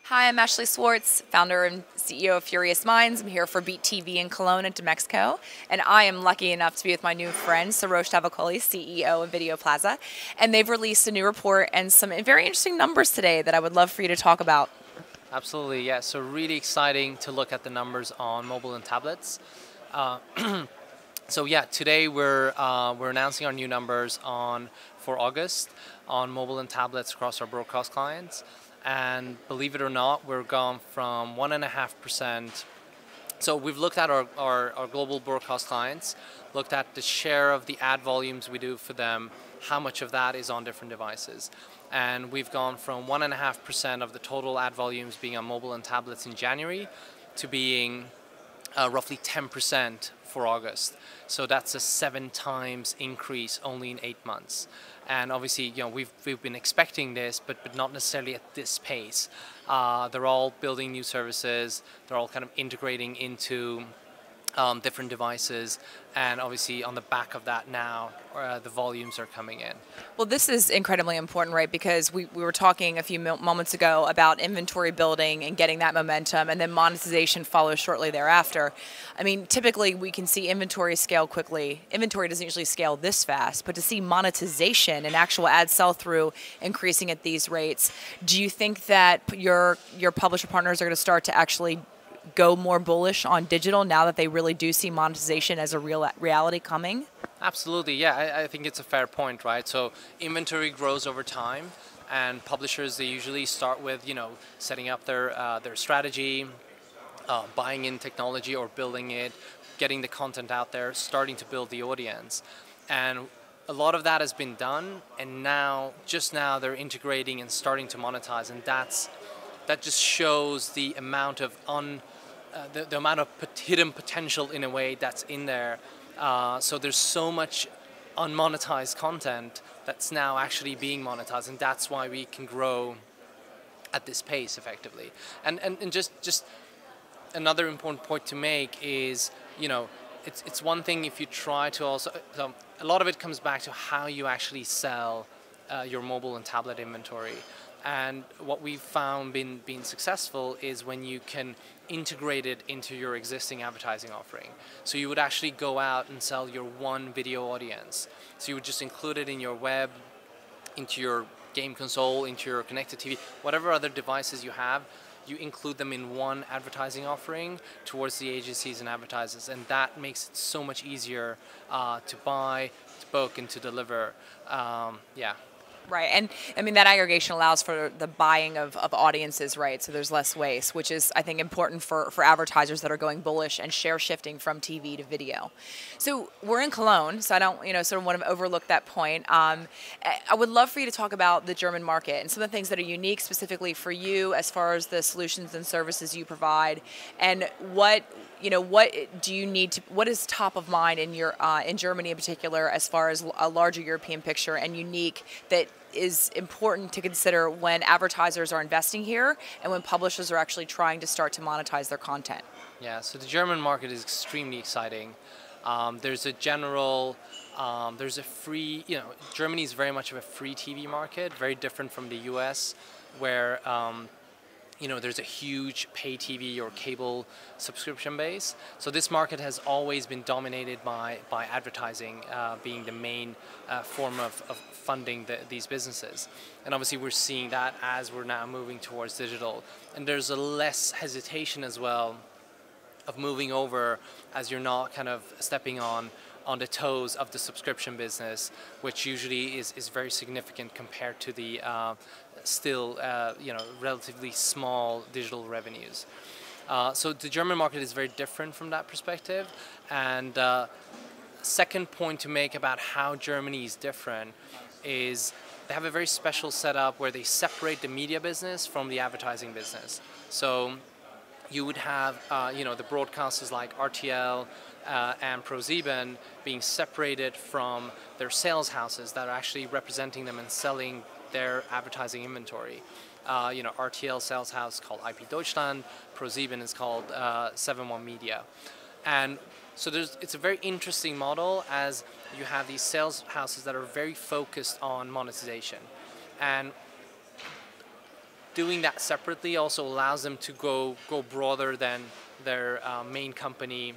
Hi, I'm Ashley Swartz, founder and CEO of Furious Minds. I'm here for Beat TV in Cologne and DMEXCO, and I am lucky enough to be with my new friend, Sorosh Tavakoli, CEO of Videoplaza, and they've released a new report and some very interesting numbers today that I would love for you to talk about. Absolutely, yeah. So really exciting to look at the numbers on mobile and tablets. Uh, so yeah, today we're announcing our new numbers for August on mobile and tablets across our broadcast clients. And believe it or not, we're gone from 1.5%. So we've looked at our global broadcast clients, looked at the share of the ad volumes we do for them, how much of that is on different devices. And we've gone from 1.5% of the total ad volumes being on mobile and tablets in January to being roughly 10% for August. So that's a 7 times increase only in 8 months. And obviously, we've been expecting this, but not necessarily at this pace. They're all building new services. They're all kind of integrating into different devices, and obviously on the back of that now, the volumes are coming in. Well, this is incredibly important, right? Because we were talking a few moments ago about inventory building and getting that momentum, and then monetization follows shortly thereafter. I mean, typically we can see inventory scale quickly. Inventory doesn't usually scale this fast, but to see monetization and actual ad sell-through increasing at these rates, do you think that your publisher partners are going to start to actually go more bullish on digital now that they really do see monetization as a real reality coming? Absolutely, yeah. I think it's a fair point, right? So inventory grows over time, and publishers, they usually start with setting up their strategy, buying in technology or building it, getting the content out there, starting to build the audience, and a lot of that has been done, and just now they're integrating and starting to monetize, and that just shows the amount of the amount of hidden potential in a way that's in there. So there's so much unmonetized content that's now actually being monetized, and that's why we can grow at this pace effectively. And just another important point to make is, it's one thing if you try to also, so a lot of it comes back to how you actually sell your mobile and tablet inventory. And what we've found being successful is when you can integrate it into your existing advertising offering. So you would actually go out and sell your one video audience. So you would just include it in your web, into your game console, into your connected TV, whatever other devices you have, you include them in one advertising offering towards the agencies and advertisers, and that makes it so much easier to buy, to book, and to deliver. Yeah. Right, and I mean that aggregation allows for the buying of audiences, right? So there's less waste, which is, I think, important for advertisers that are going bullish and share shifting from TV to video. So we're in Cologne, so I don't, sort of want to overlook that point. I would love for you to talk about the German market and some of the things that are unique specifically for you as far as the solutions and services you provide, and what do you need to, what is top of mind in in Germany in particular as far as a larger European picture and unique that is important to consider when advertisers are investing here and when publishers are actually trying to start to monetize their content? Yeah, so the German market is extremely exciting. There's a free, Germany is very much of a free TV market, very different from the US, where there's a huge pay TV or cable subscription base. So this market has always been dominated by advertising being the main form of funding these businesses. And obviously we're seeing that as we're now moving towards digital. And there's a less hesitation as well of moving over as you're not kind of stepping on the toes of the subscription business, which usually is very significant compared to the still relatively small digital revenues. So the German market is very different from that perspective. And second point to make about how Germany is different is they have a very special setup where they separate the media business from the advertising business. So you would have the broadcasters like RTL and ProSieben being separated from their sales houses that are actually representing them and selling their advertising inventory. RTL sales house called IP Deutschland, ProSieben is called 7 Media. And so it's a very interesting model as you have these sales houses that are very focused on monetization. And doing that separately also allows them to go broader than their main company.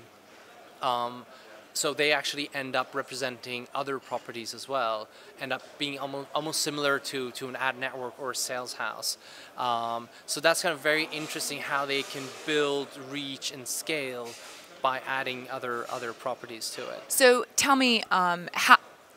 So they actually end up representing other properties as well, end up being almost similar to an ad network or a sales house. So that's kind of very interesting how they can build reach and scale by adding other properties to it. So tell me,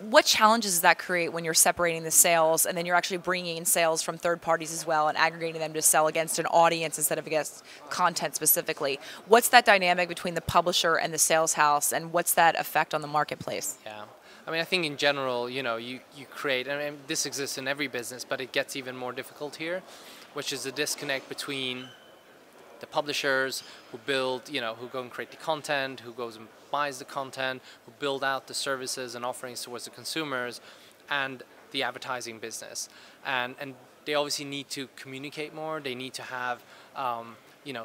what challenges does that create when you're separating the sales and then you're actually bringing in sales from third parties as well and aggregating them to sell against an audience instead of against content specifically? What's that dynamic between the publisher and the sales house, and what's that effect on the marketplace? Yeah, I mean, I think in general, you create, I mean, this exists in every business, but it gets even more difficult here, which is the disconnect between the publishers who build, who go and create the content, who goes and buys the content, who build out the services and offerings towards the consumers, and the advertising business. And they obviously need to communicate more. They need to have,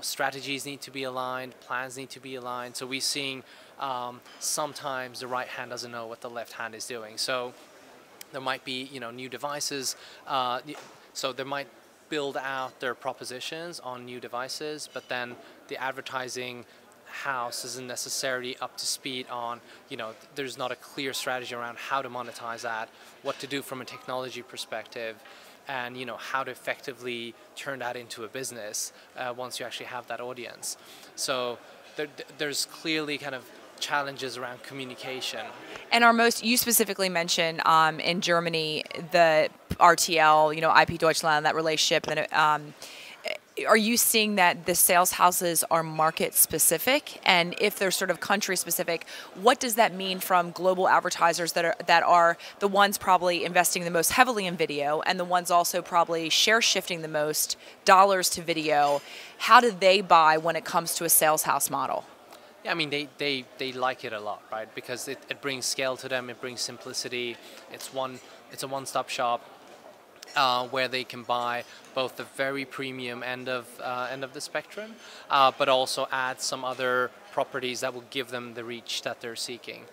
strategies need to be aligned, plans need to be aligned. So we're seeing sometimes the right hand doesn't know what the left hand is doing. So there might be, new devices. So they might build out their propositions on new devices, but then the advertising house isn't necessarily up to speed on, there's not a clear strategy around how to monetize that, what to do from a technology perspective, and how to effectively turn that into a business once you actually have that audience. So there's clearly kind of challenges around communication. And you specifically mentioned in Germany the RTL, IP Deutschland, that relationship. And are you seeing that the sales houses are market specific? And if they're sort of country specific, what does that mean from global advertisers that are the ones probably investing the most heavily in video and the ones also probably share shifting the most dollars to video? How do they buy when it comes to a sales house model? Yeah, I mean, they like it a lot, right? Because it brings scale to them, it brings simplicity. It's a one-stop shop where they can buy both the very premium end of the spectrum, but also add some other properties that will give them the reach that they're seeking.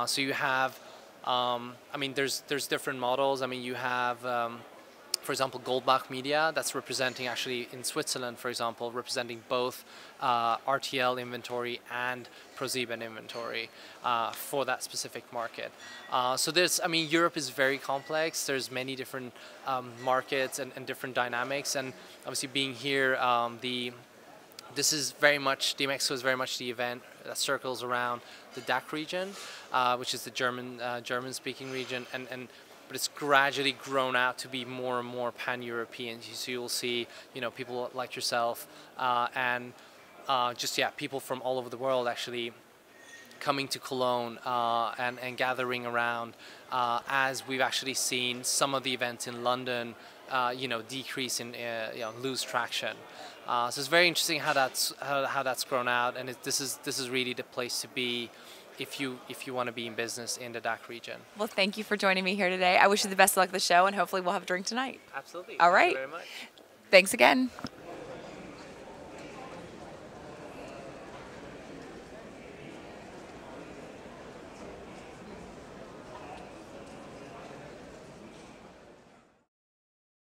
So you have, there's different models. I mean, you have, for example, Goldbach Media, that's representing actually in Switzerland, for example, representing both RTL inventory and ProSieben inventory for that specific market. So Europe is very complex. There's many different markets and different dynamics, and obviously being here, this is very much, DMEXCO is very much the event that circles around the DACH region, which is the German-speaking region, but it's gradually grown out to be more and more pan-European. So you'll see, people like yourself and people from all over the world actually coming to Cologne and gathering around as we've actually seen some of the events in London, decrease in, lose traction. So it's very interesting how that's grown out, and this is really the place to be if you want to be in business in the DACH region. Well, thank you for joining me here today. I wish you the best of luck with the show, and hopefully we'll have a drink tonight. Absolutely. All right. Thank you very much. Thanks again.